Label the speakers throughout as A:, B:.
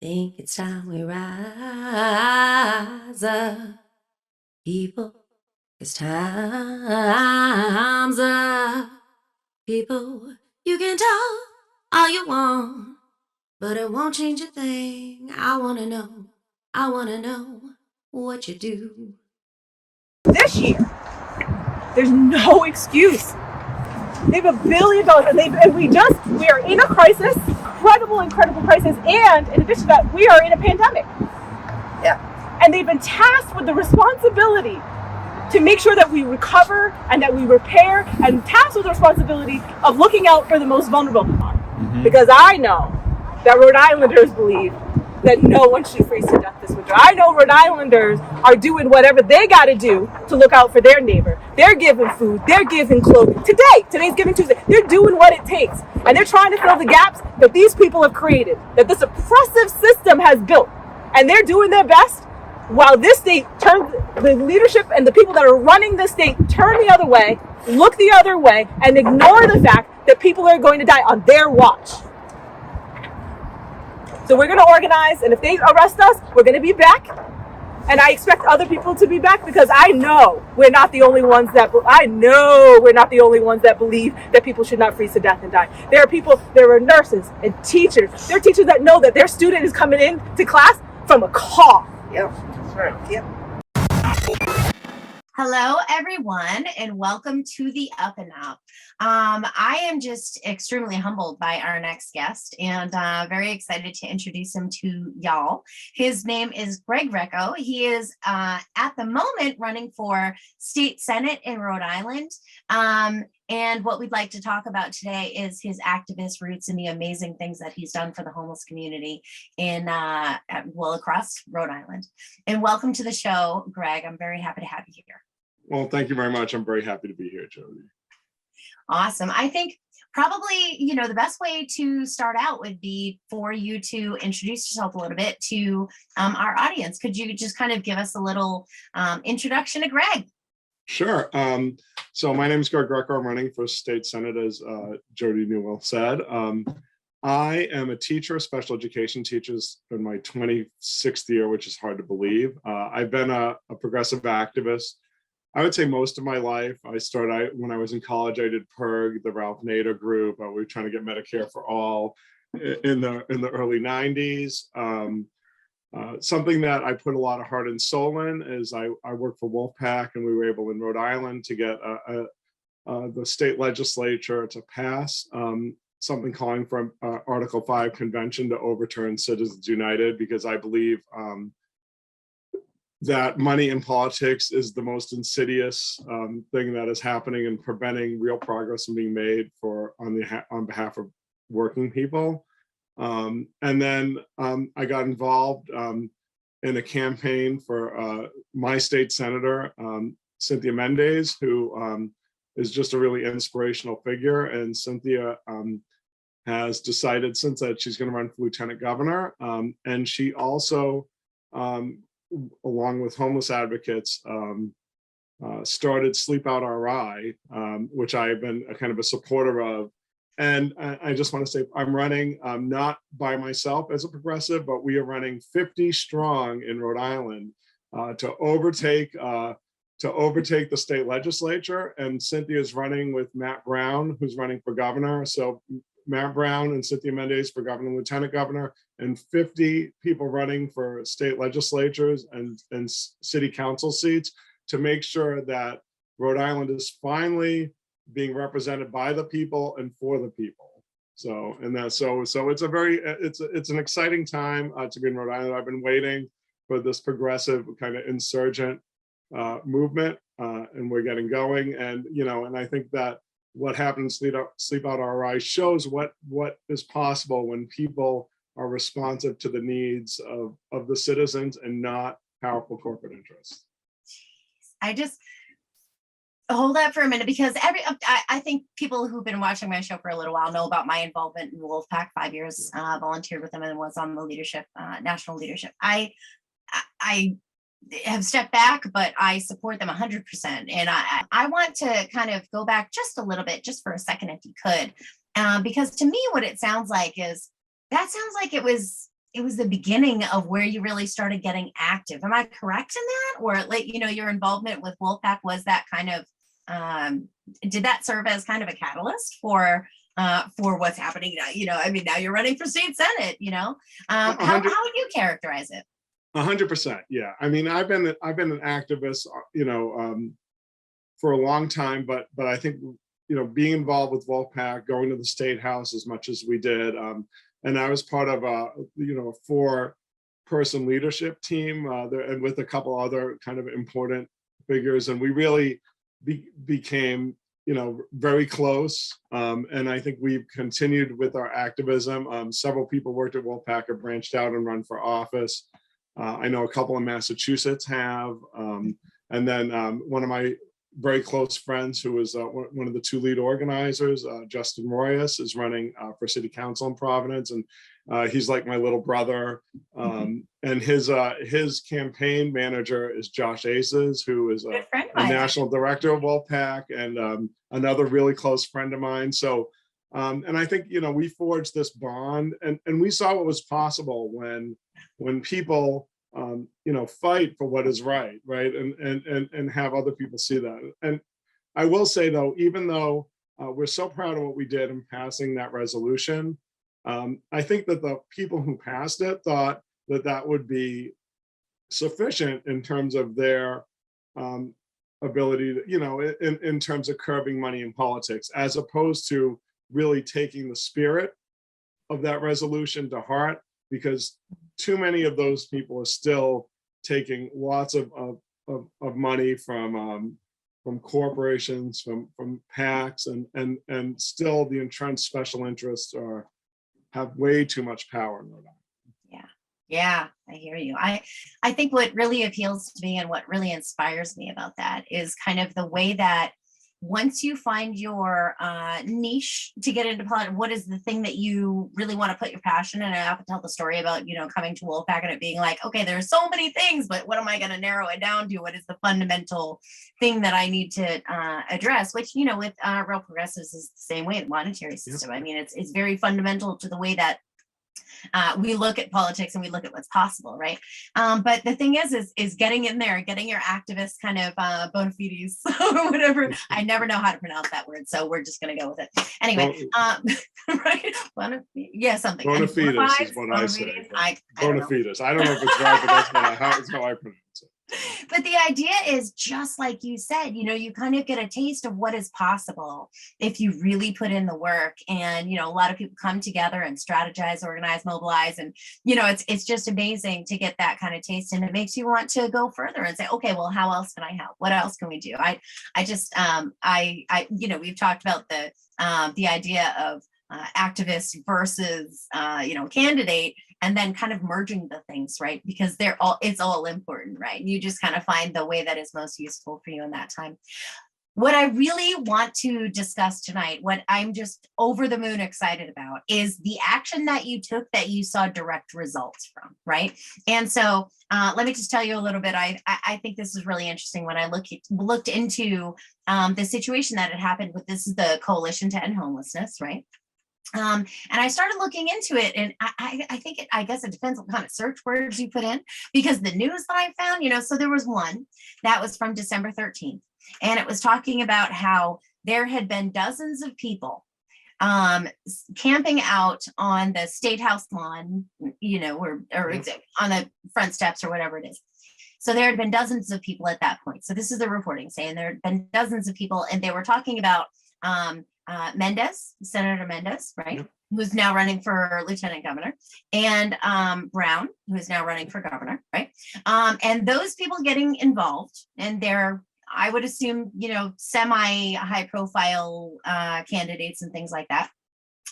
A: Think it's time we rise up, people. It's time's up, people. You can talk all you want, but it won't change a thing. I wanna know what you do.
B: This year, there's no excuse. They have $1 billion, and we are in a crisis, incredible crisis, and in addition to that, we are in a pandemic.
C: Yeah.
B: And they've been tasked with the responsibility to make sure that we recover and that we repair, and tasked with the responsibility of looking out for the most vulnerable. Mm-hmm. Because I know that Rhode Islanders believe that no one should freeze to death this winter. I know Rhode Islanders are doing whatever they got to do to look out for their neighbor. They're giving food. They're giving clothing. Today's Giving Tuesday. They're doing what it takes. And they're trying to fill the gaps that these people have created, that this oppressive system has built. And they're doing their best while this state turns, the leadership and the people that are running this state turn the other way, look the other way, and ignore the fact that people are going to die on their watch. So we're going to organize, and if they arrest us, we're going to be back. And I expect other people to be back, because I know we're not the only ones that believe that people should not freeze to death and die. There are nurses and teachers. There are teachers that know that their student is coming in to class from a cough.
C: Yep. That's right. Yep.
A: Hello, everyone, and welcome to the Up and Up. I am just extremely humbled by our next guest, and very excited to introduce him to y'all. His name is Greco. He is at the moment running for state senate in Rhode Island. And what we'd like to talk about today is his activist roots and the amazing things that he's done for the homeless community across Rhode Island. And welcome to the show, Greg. I'm very happy to have you here.
D: Well, thank you very much. I'm very happy to be here, Jody.
A: Awesome. I think probably, the best way to start out would be for you to introduce yourself a little bit to our audience. Could you just kind of give us a little introduction to Greg?
D: Sure. So my name is Greco. I'm running for state senate, as Jody Newell said. I am a teacher, special education teacher, in my 26th year, which is hard to believe. I've been a progressive activist, I would say, most of my life. When I was in college, I did PERG, the Ralph Nader group. We were trying to get Medicare for all in the early 90s. Something that I put a lot of heart and soul in is I worked for Wolfpack, and we were able in Rhode Island to get the state legislature to pass something calling for Article 5 convention to overturn Citizens United, because I believe that money in politics is the most insidious thing that is happening and preventing real progress from being made on behalf of working people. And then I got involved in a campaign for my state senator, Cynthia Mendez, who is just a really inspirational figure. And Cynthia has decided since that she's going to run for lieutenant governor. And she also, along with homeless advocates, started Sleep Out RI, which I've been a kind of a supporter of. And I just want to say I'm running not by myself as a progressive, but we are running 50 strong in Rhode Island to overtake the state legislature. And Cynthia's running with Matt Brown, who's running for governor. So Matt Brown and Cynthia Mendez for governor and lieutenant governor, and 50 people running for state legislatures and city council seats, to make sure that Rhode Island is finally being represented by the people and for the people. So it's an exciting time to be in Rhode Island. I've been waiting for this progressive kind of insurgent movement, and we're getting going. And and I think that what happens Sleep Out RI shows what is possible when people are responsive to the needs of the citizens and not powerful corporate interests.
A: I just hold that for a minute, because I think people who've been watching my show for a little while know about my involvement in Wolfpack. 5 years volunteered with them and was on the leadership, national leadership. I have stepped back, but I support them 100%. And I want to kind of go back just a little bit, just for a second, if you could, because to me, what it sounds like is, that sounds like it was it was the beginning of where you really started getting active. Am I correct in that? Or like, your involvement with Wolfpack, was that kind of, did that serve as kind of a catalyst for what's happening now? I mean, now you're running for state senate, how would you characterize it?
D: 100%. Yeah. I mean, I've been an activist, for a long time, but I think, being involved with Wolfpack, going to the state house as much as we did, and I was part of a 4-person leadership team and with a couple other kind of important figures, and we really became very close. And I think we've continued with our activism. Several people worked at Wolfpack have branched out and run for office. I know a couple in Massachusetts have, and then one of my very close friends who was one of the 2 lead organizers, Justin Royas, is running for city council in Providence, and he's like my little brother. And his campaign manager is Josh Aces, who is a national director of Wolfpack, and another really close friend of mine. So, and I think we forged this bond, and we saw what was possible when people fight for what is right, and have other people see that. And I will say, though, even though we're so proud of what we did in passing that resolution, I think that the people who passed it thought that would be sufficient in terms of their ability to, in terms of curbing money in politics, as opposed to really taking the spirit of that resolution to heart, because too many of those people are still taking lots of money from corporations, from PACs, and still the entrenched special interests have way too much power in Rhode Island.
A: Yeah, I hear you. I think what really appeals to me and what really inspires me about that is kind of the way that once you find your niche to get into politics, what is the thing that you really want to put your passion in? And I often tell the story about, coming to Wolfpack and it being like, okay, there's so many things, but what am I going to narrow it down to? What is the fundamental thing that I need to address? Which, with real progressives is the same way, the monetary system. I mean, it's very fundamental to the way that we look at politics and we look at what's possible, right? But the thing is getting in there, getting your activist kind of bona fides or whatever. I never know how to pronounce that word, so we're just going to go with it. Anyway, right? Something.
D: Bona fides is what I say. Bona fides. I don't know if it's right, but that's how I pronounce it.
A: But the idea is just like you said, you kind of get a taste of what is possible if you really put in the work. And, a lot of people come together and strategize, organize, mobilize. And, it's just amazing to get that kind of taste. And it makes you want to go further and say, okay, well, how else can I help? What else can we do? We've talked about the idea of activist versus, candidate, and then kind of merging the things, right? Because it's all important, right? You just kind of find the way that is most useful for you in that time. What I really want to discuss tonight, what I'm just over the moon excited about, is the action that you took that you saw direct results from, right? And so let me just tell you a little bit. I think this is really interesting when I looked into the situation that had happened with, this is the Coalition To End Homelessness, right? And I started looking into it, and I guess it depends on what kind of search words you put in, because the news that I found, so there was one that was from December 13th, and it was talking about how there had been dozens of people camping out on the statehouse lawn, or on the front steps or whatever it is. So there had been dozens of people at that point. So this is the reporting saying there had been dozens of people, and they were talking about Senator Mendez, right,
D: Yep.
A: who's now running for lieutenant governor, and Brown, who is now running for governor, right? And those people getting involved, and they're, I would assume, semi-high profile candidates and things like that.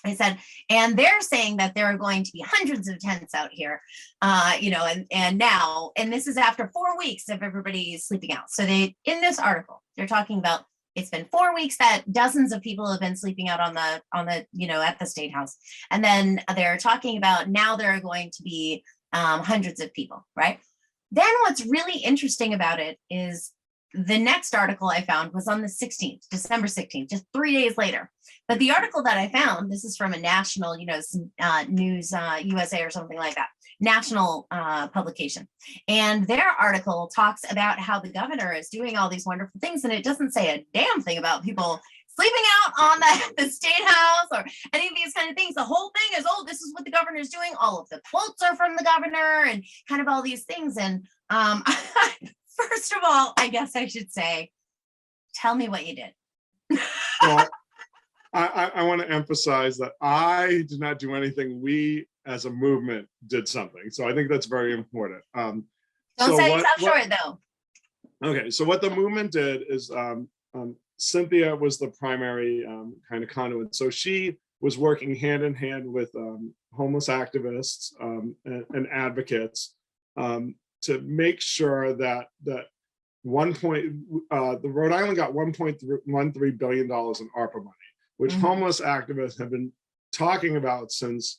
A: I said, and they're saying that there are going to be hundreds of tents out here, and now, and this is after 4 weeks of everybody sleeping out. So in this article, they're talking about, it's been 4 weeks that dozens of people have been sleeping out on the, at the State House. And then they're talking about now there are going to be hundreds of people, right? Then what's really interesting about it is the next article I found was on the 16th, December 16th, just 3 days later. But the article that I found, this is from a national, news, USA or something like that. national publication. And their article talks about how the governor is doing all these wonderful things, and it doesn't say a damn thing about people sleeping out on the state house or any of these kind of things. The whole thing is, oh, this is what the governor's doing. All of the quotes are from the governor and kind of all these things. And first of all, I guess I should say, tell me what you did.
D: Well, I want to emphasize that I did not do anything. We as a movement did something. So I think that's very important.
A: Don't sell yourself short though.
D: Okay, so what the movement did is Cynthia was the primary kind of conduit. So she was working hand in hand with homeless activists and advocates to make sure that the Rhode Island got $1.13 billion in ARPA money, which homeless activists have been talking about since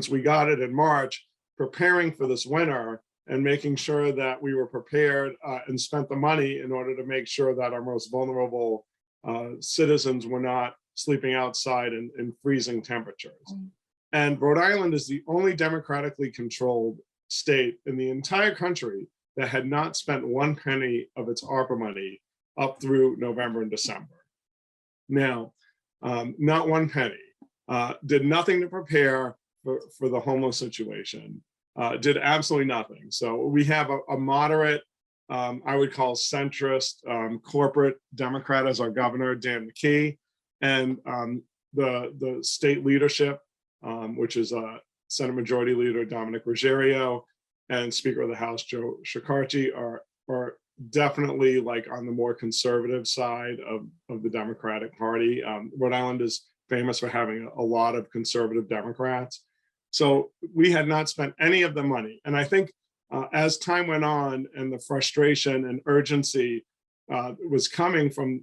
D: we got it in March, preparing for this winter and making sure that we were prepared and spent the money in order to make sure that our most vulnerable citizens were not sleeping outside in freezing temperatures. And Rhode Island is the only democratically controlled state in the entire country that had not spent one penny of its ARPA money up through November and December. Now, not one penny, did nothing to prepare for the homeless situation, did absolutely nothing. So we have a moderate, I would call centrist corporate Democrat as our governor, Dan McKee, and the state leadership, which is Senate Majority Leader Dominic Ruggiero and Speaker of the House Joe Shekarchi are definitely like on the more conservative side of the Democratic Party. Rhode Island is famous for having a lot of conservative Democrats. So we had not spent any of the money. And I think as time went on and the frustration and urgency was coming from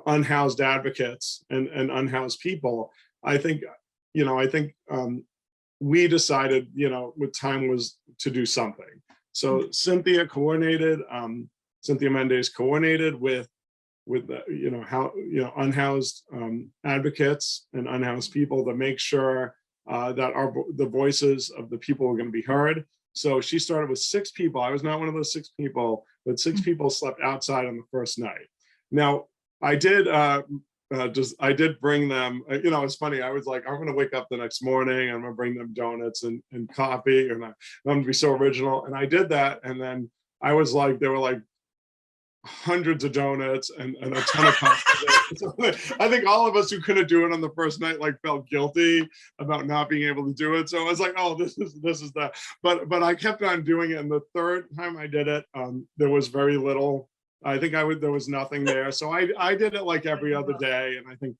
D: unhoused advocates and unhoused people, I think we decided, what time was to do something. So Cynthia Mendes coordinated with unhoused advocates and unhoused people to make sure that the voices of the people were going to be heard. So she started with 6 people. I was not one of those 6 people, but 6 people slept outside on the first night. Now I did bring them, it's funny. I was like, I'm going to wake up the next morning. I'm going to bring them donuts and coffee, and I'm going to be so original. And I did that. And then I was like, there were like hundreds of donuts and a ton of coffee. So I think all of us who couldn't do it on the first night felt guilty about not being able to do it. So I was like, oh, this is that. But I kept on doing it. And the third time I did it, there was very little. I think there was nothing there. So I did it like every other day. And I think,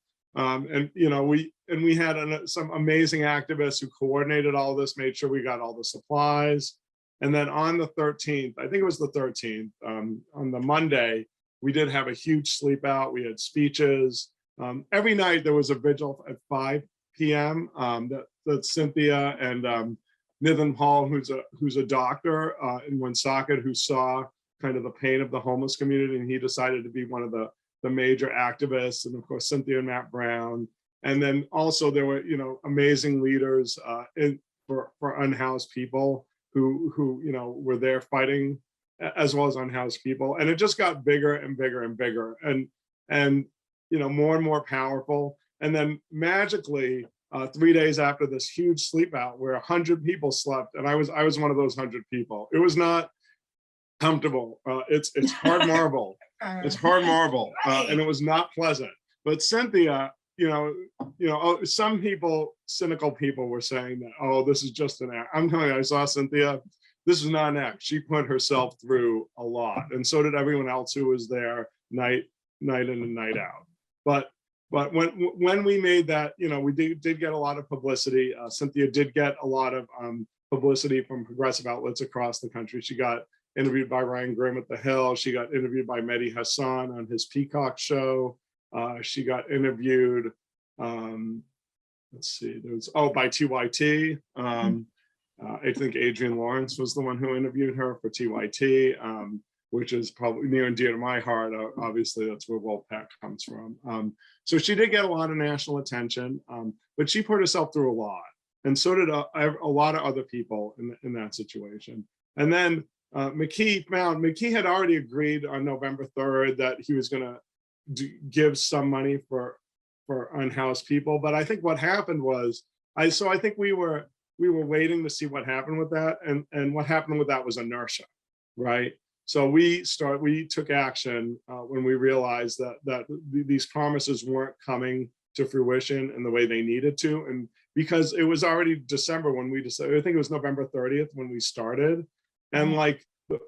D: we had some amazing activists who coordinated all this, made sure we got all the supplies. And then on the 13th, I think it was the 13th, on the Monday, we did have a huge sleep out. We had speeches. Every night there was a vigil at 5 p.m. That Cynthia and Nitin Paul, who's a doctor in Woonsocket, who saw kind of the pain of the homeless community, and he decided to be one of the major activists. And of course, Cynthia and Matt Brown. And then also there were, amazing leaders for unhoused people who were there fighting, as well as unhoused people. And it just got bigger and bigger and bigger and more and more powerful. And then magically, 3 days after this huge sleep out where 100 people slept, and I was one of those 100 people. It was not comfortable. It's hard marble. It's hard marble, and it was not pleasant. But Cynthia, some people, cynical people, were saying that, oh, this is just an act. I'm telling you, I saw Cynthia. This is not an act. She put herself through a lot, and so did everyone else who was there night in and night out. But when we made that, we did get a lot of publicity. Cynthia did get a lot of publicity from progressive outlets across the country. She got interviewed by Ryan Grimm at The Hill. She got interviewed by Mehdi Hassan on his Peacock show. She got interviewed, by TYT. I think Adrian Lawrence was the one who interviewed her for TYT, which is probably near and dear to my heart. Obviously, that's where Wolfpack comes from. So she did get a lot of national attention, but she put herself through a lot. and so did a lot of other people in that situation. And then McKee had already agreed on November 3rd that he was going to give some money for unhoused people. But I think what happened was, I think we were waiting to see what happened with that, and what happened with that was inertia, right? So we took action when we realized that these promises weren't coming to fruition in the way they needed to, and because it was already December when we decided. I think it was November 30th when we started, and like the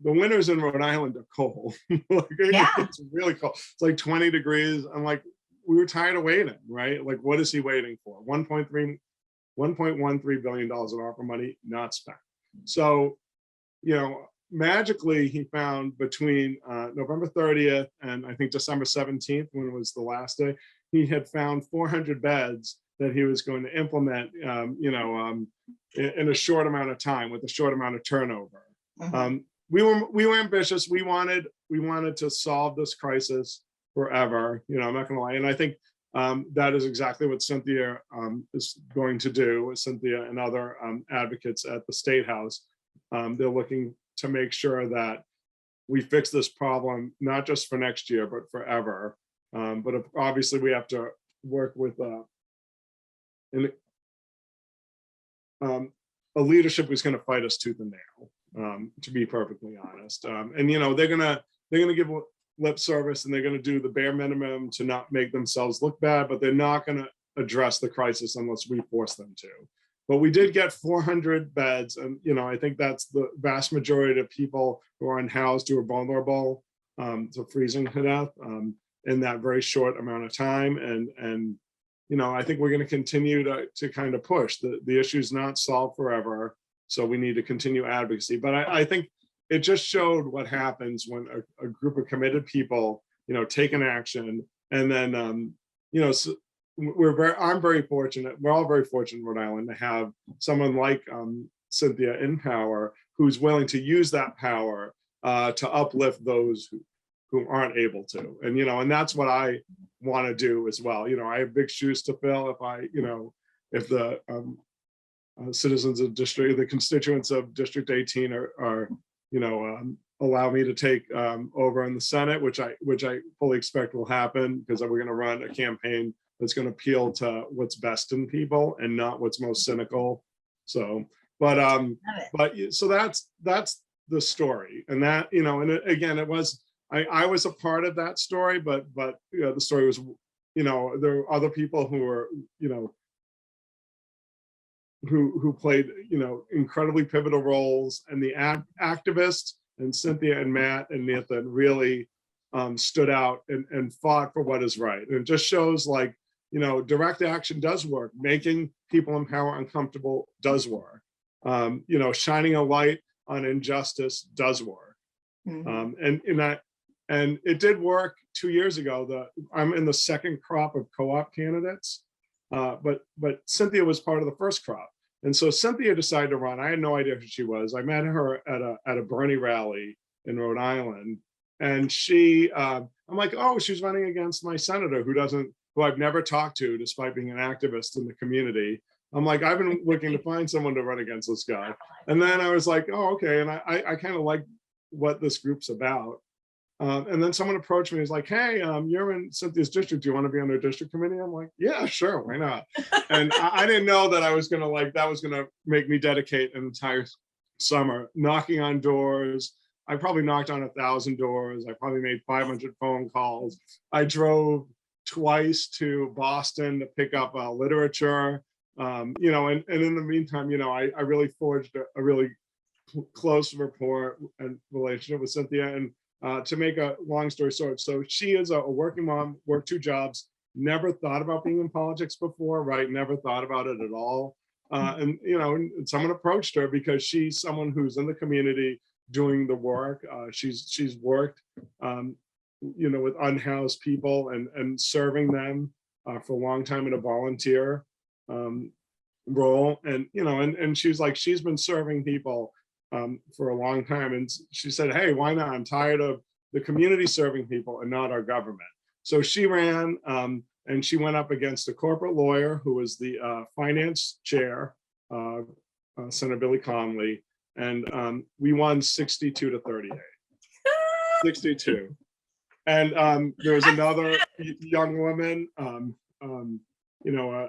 D: winters in Rhode Island are cold. Like, it's really cold. It's like 20 degrees. I'm like, we were tired of waiting, right? Like, what is he waiting for? $1.13 billion of ARPA money not spent. So, magically he found between November 30th and I think December 17th, when it was the last day, he had found 400 beds that he was going to implement, in a short amount of time with a short amount of turnover. We were ambitious. We wanted to solve this crisis forever. I'm not going to lie, and I think that is exactly what Cynthia is going to do. Cynthia and other advocates at the statehouse, they're looking to make sure that we fix this problem, not just for next year, but forever. But obviously we have to work with a leadership who's going to fight us tooth and nail, to be perfectly honest. And they're gonna give lip service, and they're going to do the bare minimum to not make themselves look bad, but they're not going to address the crisis unless we force them to. But we did get 400 beds, and I think that's the vast majority of people who are unhoused, who are vulnerable to freezing to death in that very short amount of time. And I think we're going to continue to kind of push. The issue is not solved forever, so we need to continue advocacy. But I think it just showed what happens when a group of committed people, take an action, and then so I'm very fortunate. We're all very fortunate in Rhode Island to have someone like Cynthia in power, who's willing to use that power to uplift those who aren't able to. And that's what I want to do as well. I have big shoes to fill if the citizens of the constituents of District 18 are allow me to take over in the Senate, which I fully expect will happen, because we're going to run a campaign that's going to appeal to what's best in people and not what's most cynical. So, but so that's the story, and that and again, it was I was a part of that story, but the story was there were other people who were who played incredibly pivotal roles, and the activists and Cynthia and Matt and Nathan really stood out and fought for what is right. And it just shows direct action does work. Making people in power uncomfortable does work. Shining a light on injustice does work. And it did work 2 years ago. I'm in the second crop of co-op candidates, but Cynthia was part of the first crop. And so Cynthia decided to run. I had no idea who she was. I met her at a Bernie rally in Rhode Island, and I'm like, oh, she's running against my senator who I've never talked to, despite being an activist in the community. I'm like, I've been looking to find someone to run against this guy. And then I was like, oh, okay. And I kind of like what this group's about. And then someone approached me. He's like, hey, you're in Cynthia's district. Do you want to be on their district committee? I'm like, yeah, sure. Why not? And I didn't know that I was going to that was going to make me dedicate an entire summer knocking on doors. I probably knocked on 1,000 doors. I probably made 500 phone calls. I drove twice to Boston to pick up literature. And in the meantime, I really forged a really close rapport and relationship with Cynthia. And to make a long story short, so she is a working mom, worked 2 jobs, never thought about being in politics before, right? Never thought about it at all. And someone approached her because she's someone who's in the community doing the work. She's worked, with unhoused people and serving them for a long time in a volunteer role. And and she's been serving people for a long time. And she said, hey, why not? I'm tired of the community serving people and not our government. So she ran. and she went up against a corporate lawyer who was the finance chair, Senator Billy Conley, and we won 62 to 38. 62. And there was another young woman, you know,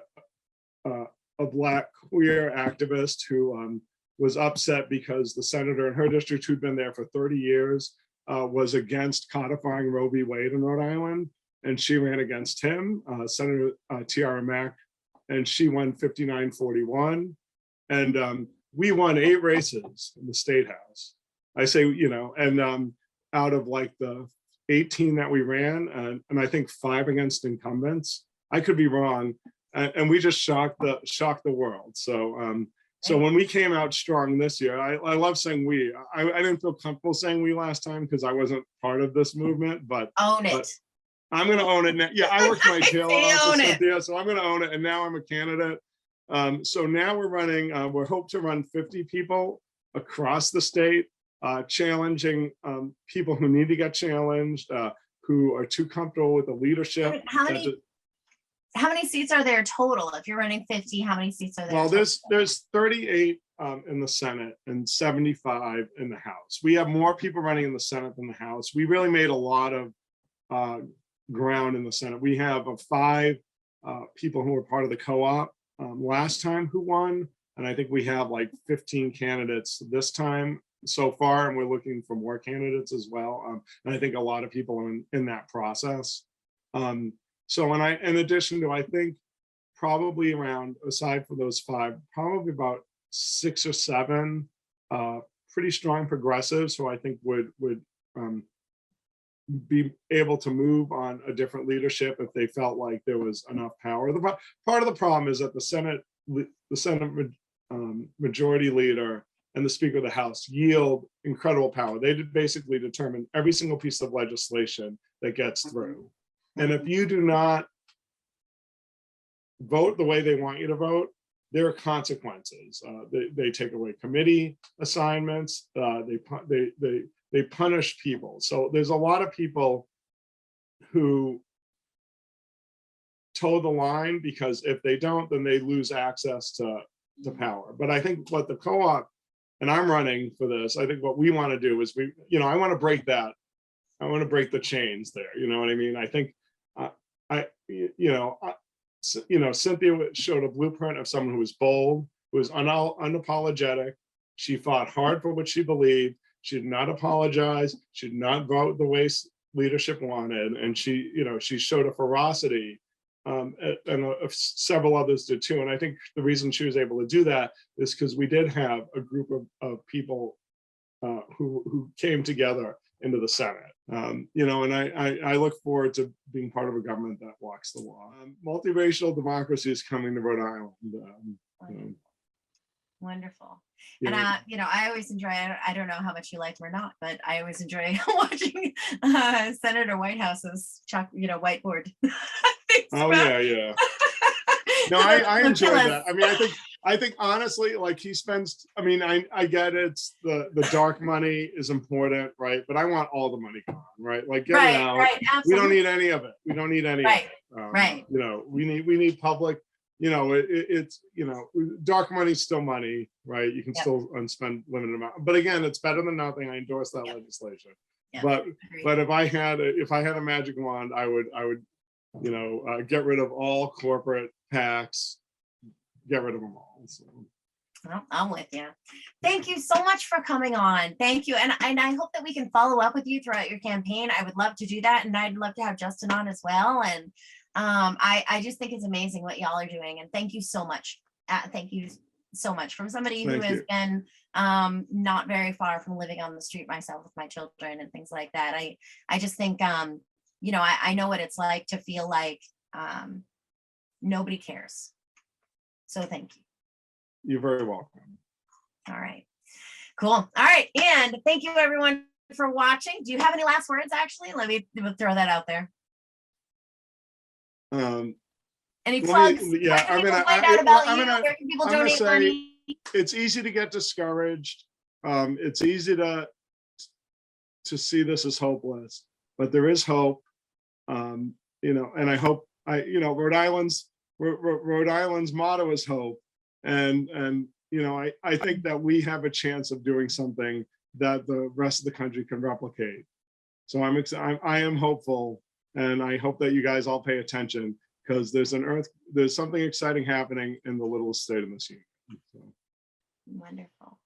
D: a Black queer activist who was upset because the senator in her district, who'd been there for 30 years, was against codifying Roe v. Wade in Rhode Island. And she ran against him, Senator Tiara Mack, and she won 59-41. And we won 8 races in the state house. I say, you know, and out of like the 18 that we ran, and I think 5 against incumbents. I could be wrong, and we just shocked the world. So so when we came out strong this year, I love saying we. I didn't feel comfortable saying we last time because I wasn't part of this movement, but
A: Own it.
D: But I'm going to own it now. Yeah, I worked my tail off, so I'm going to own it, and now I'm a candidate. So now we're running. We hope to run 50 people across the state. Challenging people who need to get challenged, who are too comfortable with the leadership.
A: How many seats are there total? If you're running 50, how many seats are there?
D: Well, there's 38 in the Senate and 75 in the House. We have more people running in the Senate than the House. We really made a lot of ground in the Senate. We have 5 people who were part of the co-op last time who won, and I think we have like 15 candidates this time so far, and we're looking for more candidates as well. And I think a lot of people are in that process. So in addition to, I think probably around, aside from those 5, probably about 6 or 7 pretty strong progressives who I think would be able to move on a different leadership if they felt like there was enough power. Part of the problem is that the Senate majority leader and the Speaker of the House yield incredible power. They basically determine every single piece of legislation that gets through. And if you do not vote the way they want you to vote, there are consequences. They take away committee assignments. They punish people. So there's a lot of people who toe the line because if they don't, then they lose access to power. But I think what the co-op, and I'm running for this, I think what we want to do is I want to break that. I want to break the chains there. You know what I mean? I think Cynthia showed a blueprint of someone who was bold, who was unapologetic. She fought hard for what she believed. She did not apologize. She did not vote the way leadership wanted. And she showed a ferocity, and several others did too. And I think the reason she was able to do that is because we did have a group of people who came together into the Senate. And I look forward to being part of a government that walks the law. Multiracial democracy is coming to Rhode Island.
A: Wonderful. And I always enjoy, I don't know how much you like them or not, but I always enjoy watching Senator Whitehouse's whiteboard.
D: Oh yeah. No, I enjoy that. I mean, I think honestly, like he spends, I mean, I get it's the dark money is important, right? But I want all the money gone, right? Like get it out.
A: Right,
D: we don't need any of it. We don't need any of it.
A: Right.
D: We need public, it's dark money's still money, right? You can still spend limited amount. But again, it's better than nothing. I endorse that legislation. But if I had a magic wand, I would get rid of all corporate PACs, get rid of them all. So.
A: Well, I'm with you. Thank you so much for coming on. Thank you. And I hope that we can follow up with you throughout your campaign. I would love to do that. And I'd love to have Justin on as well. And I just think it's amazing what y'all are doing. And thank you so much. Thank you so much from somebody who has been not very far from living on the street myself with my children and things like that. I just think, I know what it's like to feel like nobody cares. So thank you.
D: You're very welcome.
A: All right. Cool. All right. And thank you everyone for watching. Do you have any last words actually? Let me throw that out there. Any plugs?
D: Where can people donate money? It's easy to get discouraged. It's easy to see this as hopeless, but there is hope. And I hope Rhode Island's motto is hope. And I think that we have a chance of doing something that the rest of the country can replicate. So I am hopeful, and I hope that you guys all pay attention, because there's something exciting happening in the littlest state in this union. So.
A: Wonderful.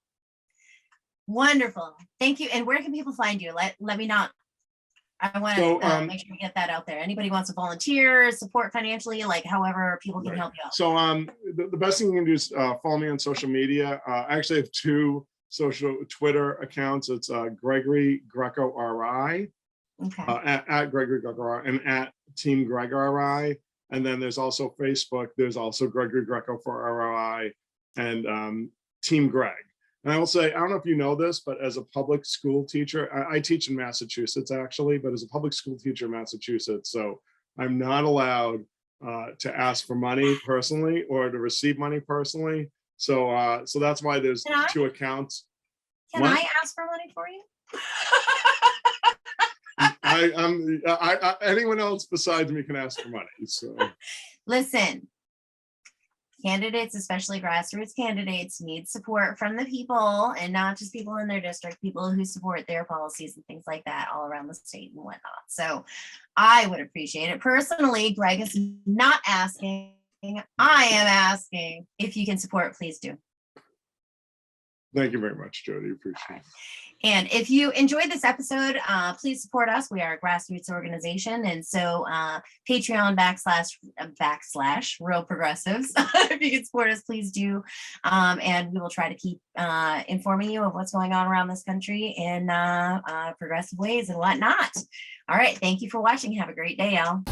A: Wonderful. Thank you. And where can people find you? Let me know. I want to make sure we get that out there. Anybody wants to volunteer, support financially, like however people can help you out.
D: So the best thing you can do is follow me on social media. I actually have 2 social Twitter accounts. It's Gregory Greco RI,
A: Okay.
D: at Gregory Greco RI, and at Team Greg RI. And then there's also Facebook. There's also Gregory Greco for ROI and Team Greg. And I will say, I don't know if you know this, but as a public school teacher, I teach in Massachusetts actually, but as a public school teacher in Massachusetts, so I'm not allowed to ask for money personally or to receive money personally. So that's why there's 2 accounts.
A: Can I ask for money for you?
D: Anyone else besides me can ask for money. So
A: Listen, candidates, especially grassroots candidates, need support from the people, and not just people in their district, people who support their policies and things like that all around the state and whatnot. So I would appreciate it. Personally, Greg is not asking. I am asking if you can support, please do.
D: thank you very much, Jody. Appreciate it.
A: And if you enjoyed this episode, please support us. We are a grassroots organization. And so Patreon // Real Progressives. If you can support us, please do. And we will try to keep informing you of what's going on around this country in progressive ways and whatnot. All right. Thank you for watching. Have a great day, y'all.